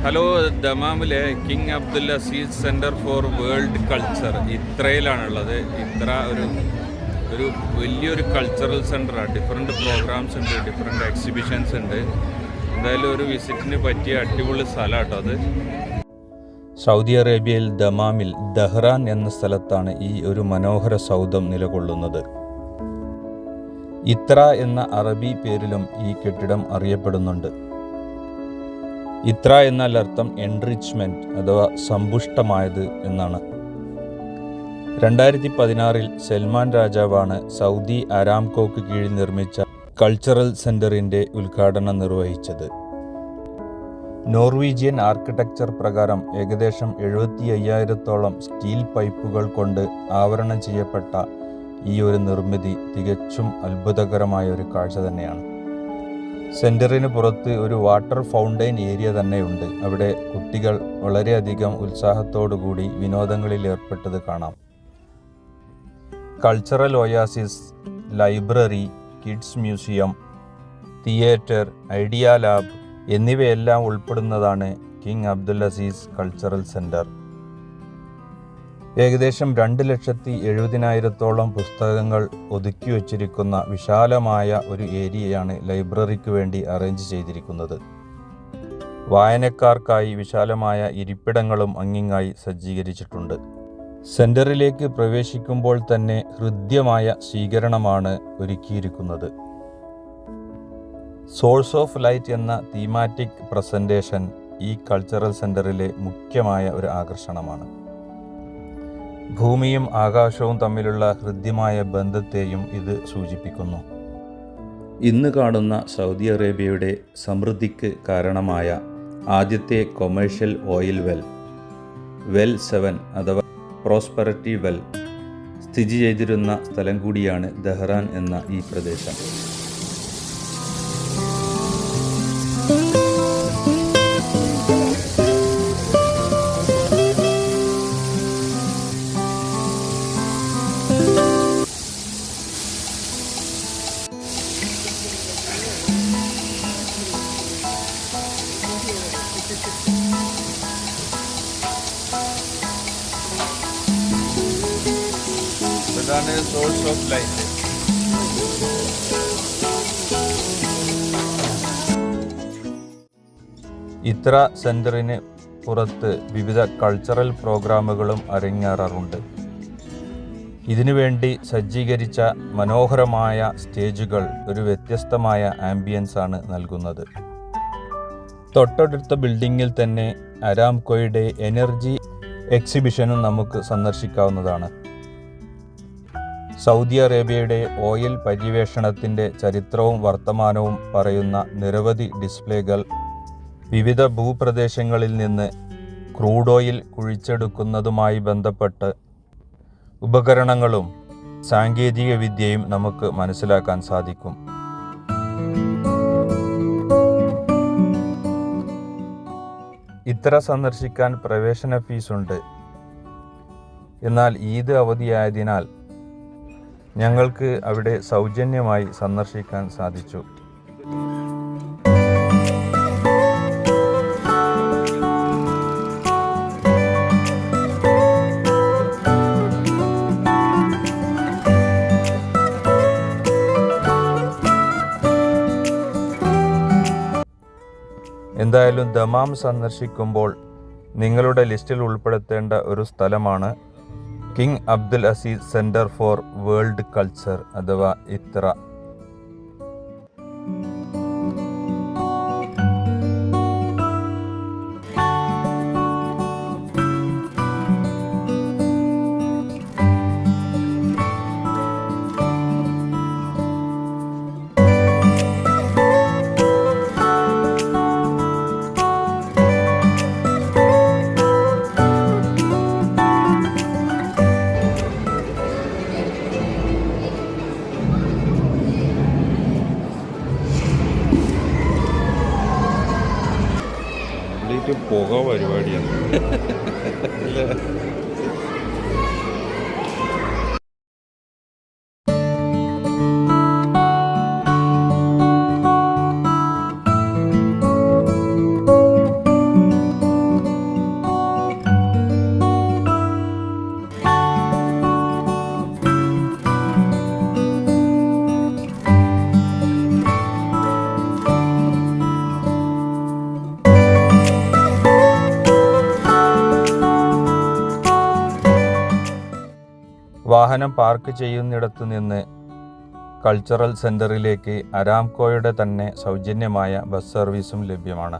Hello, ദമാമിലെ King Abdul Aziz centre for world culture ഇത്രയിലാണുള്ളത്. ഇത്ര ഒരു വലിയൊരു കൾച്ചറൽ സെൻ്ററാണ്. ഡിഫറെൻറ്റ് പ്രോഗ്രാംസ് ഉണ്ട്, ഡിഫറെൻറ്റ് എക്സിബിഷൻസ് ഉണ്ട്. എന്തായാലും ഒരു വിസിറ്റിന് പറ്റിയ അടിപൊളി സ്ഥലമാണ് കേട്ടോ അത്. സൗദി അറേബ്യയിൽ ദമാമിൽ ദഹ്റാൻ എന്ന സ്ഥലത്താണ് ഈ ഒരു മനോഹര സൗധം നിലകൊള്ളുന്നത്. ഇത്ര എന്ന അറബി പേരിലും ഈ കെട്ടിടം അറിയപ്പെടുന്നുണ്ട്. ഇത്ര എന്നാൽ അർത്ഥം എൻറിച്ച്മെൻറ്റ് അഥവാ സമ്പുഷ്ടമായത് എന്നാണ്. 2016 സൽമാൻ രാജാവാണ് സൗദി അരാംകോക്ക് കീഴിൽ നിർമ്മിച്ച കൾച്ചറൽ സെൻ്ററിൻ്റെ ഉദ്ഘാടനം നിർവഹിച്ചത്. നോർവീജിയൻ ആർക്കിടെക്ചർ പ്രകാരം ഏകദേശം 75,000-ഓളം സ്റ്റീൽ പൈപ്പുകൾ കൊണ്ട് ആവരണം ചെയ്യപ്പെട്ട ഈ ഒരു നിർമ്മിതി തികച്ചും അത്ഭുതകരമായ ഒരു കാഴ്ച തന്നെയാണ്. സെൻറ്ററിന് പുറത്ത് ഒരു വാട്ടർ ഫൗണ്ടെയിൻ ഏരിയ തന്നെയുണ്ട്. അവിടെ കുട്ടികൾ വളരെയധികം ഉത്സാഹത്തോടുകൂടി വിനോദങ്ങളിൽ ഏർപ്പെട്ടത് കാണാം. Cultural oasis, library, kids museum, theatre, idea lab എന്നിവയെല്ലാം ഉൾപ്പെടുന്നതാണ് king Abdul Aziz cultural centre. ഏകദേശം 2,70,000-ഓളം പുസ്തകങ്ങൾ ഒതുക്കി വച്ചിരിക്കുന്ന വിശാലമായ ഒരു ഏരിയയാണ് ലൈബ്രറിക്ക് വേണ്ടി അറേഞ്ച് ചെയ്തിരിക്കുന്നത്. വായനക്കാർക്കായി വിശാലമായ ഇരിപ്പിടങ്ങളും അങ്ങിങ്ങായി സജ്ജീകരിച്ചിട്ടുണ്ട്. സെൻറ്ററിലേക്ക് പ്രവേശിക്കുമ്പോൾ തന്നെ ഹൃദ്യമായ സ്വീകരണമാണ് ഒരുക്കിയിരിക്കുന്നത്. സോഴ്സ് ഓഫ് ലൈറ്റ് എന്ന തീമാറ്റിക് പ്രസൻറ്റേഷൻ ഈ കൾച്ചറൽ സെൻറ്ററിലെ മുഖ്യമായ ഒരു ആകർഷണമാണ്. ഭൂമിയും ആകാശവും തമ്മിലുള്ള ഹൃദ്യമായ ബന്ധത്തെയും ഇത് സൂചിപ്പിക്കുന്നു. ഇന്ന് കാണുന്ന സൗദി അറേബ്യയുടെ സമൃദ്ധിക്ക് കാരണമായ ആദ്യത്തെ കൊമേഴ്ഷ്യൽ ഓയിൽ വെൽ 7 അഥവാ പ്രോസ്പെറിറ്റി വെൽ സ്ഥിതി ചെയ്തിരുന്ന സ്ഥലം കൂടിയാണ് ദഹ്റാൻ എന്ന ഈ പ്രദേശം. ഇതാണ് സോഴ്സ് ഓഫ് ലൈറ്റ്. ഇത്ര സെൻറ്ററിന് പുറത്ത് വിവിധ കൾച്ചറൽ പ്രോഗ്രാമുകളും അരങ്ങേറാറുണ്ട്. ഇതിനുവേണ്ടി സജ്ജീകരിച്ച മനോഹരമായ സ്റ്റേജുകൾ ഒരു വ്യത്യസ്തമായ ആംബിയൻസ് ആണ് നൽകുന്നത്. തൊട്ടടുത്ത ബിൽഡിങ്ങിൽ തന്നെ അരാംകോയുടെ എനർജി എക്സിബിഷനും നമുക്ക് സന്ദർശിക്കാവുന്നതാണ്. സൗദി അറേബ്യയുടെ ഓയിൽ പര്യവേഷണത്തിൻ്റെ ചരിത്രവും വർത്തമാനവും പറയുന്ന നിരവധി ഡിസ്പ്ലേകൾ, വിവിധ ഭൂപ്രദേശങ്ങളിൽ നിന്ന് ക്രൂഡ് ഓയിൽ കുഴിച്ചെടുക്കുന്നതുമായി ബന്ധപ്പെട്ട് ഉപകരണങ്ങളും സാങ്കേതിക വിദ്യയും നമുക്ക് മനസ്സിലാക്കാൻ സാധിക്കും. ഇത്ര സന്ദർശിക്കാൻ പ്രവേശന ഫീസുണ്ട്. എന്നാൽ ഈദ് അവധിയായതിനാൽ ഞങ്ങൾക്ക് അവിടെ സൗജന്യമായി സന്ദർശിക്കാൻ സാധിച്ചു. എന്തായാലും ദമാം സന്ദർശിക്കുമ്പോൾ നിങ്ങളുടെ ലിസ്റ്റിൽ ഉൾപ്പെടുത്തേണ്ട ഒരു സ്ഥലമാണ് king Abdul Aziz centre for world culture അഥവാ ഇത്ര. പുക പരിപാടിയാണ്. വാഹനം പാർക്ക് ചെയ്യുന്നിടത്തു നിന്ന് കൾച്ചറൽ സെൻ്ററിലേക്ക് അരാംകോയുടെ തന്നെ സൗജന്യമായ ബസ് സർവീസും ലഭ്യമാണ്.